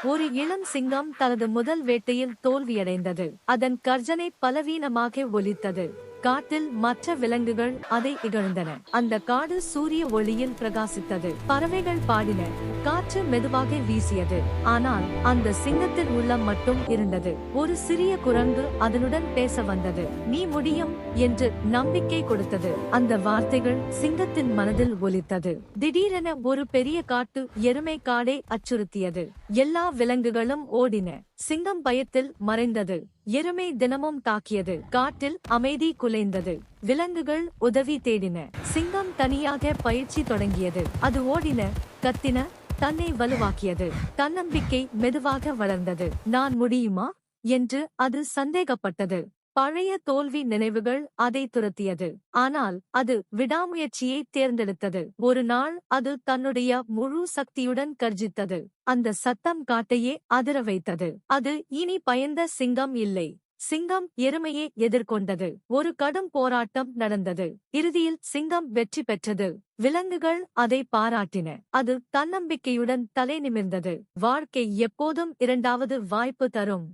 ஒரு இளம் சிங்கம் தனது முதல் வேட்டையில் தோல்வியடைந்தது. அதன் கர்ஜனை பலவீனமாக ஒலித்தது. காட்டில் மற்ற விலங்குகள் அதை இகழ்ந்தன. அந்த காடு சூரிய ஒளியில் பிரகாசித்தது. பறவைகள் பாடின. காற்று மெதுவாக வீசியது. ஆனால் அந்த சிங்கத்தின் உள்ளம் மட்டும் இருந்தது. ஒரு சிறிய குரங்கு அதனுடன் பேச வந்தது. நீ முடியும் என்று நம்பிக்கை கொடுத்தது. அந்த வார்த்தைகள் சிங்கத்தின் மனதில் ஒலித்தது. திடீரென ஒரு பெரிய காட்டு எருமை காடை அச்சுறுத்தியது. எல்லா விலங்குகளும் ஓடின. சிங்கம் பயத்தில் மறைந்தது. எருமை தினமும் தாக்கியது. காட்டில் அமைதி குலைந்தது. விலங்குகள் உதவி தேடின. சிங்கம் தனியாக பயிற்சி தொடங்கியது. அது ஓடின, கத்தின, தன்னை வலுவாக்கியது. தன்னம்பிக்கை மெதுவாக வளர்ந்தது. நான் முடியுமா என்று அது சந்தேகப்பட்டது. பழைய தோல்வி நினைவுகள் அதை துரத்தியது. ஆனால் அது விடாமுயற்சியை தேர்ந்தெடுத்தது. ஒரு நாள் அது தன்னுடைய முழு சக்தியுடன் கர்ஜித்தது. அந்த சத்தம் காட்டையே அதிர வைத்தது. அது இனி பயந்த சிங்கம் இல்லை. சிங்கம் எருமையை எதிர்கொண்டது. ஒரு கடும் போராட்டம் நடந்தது. இறுதியில் சிங்கம் வெற்றி பெற்றது. விலங்குகள் அதை பாராட்டின. அது தன்னம்பிக்கையுடன் தலை நிமிர்ந்தது. வாழ்க்கை எப்போதும் இரண்டாவது வாய்ப்பு தரும்.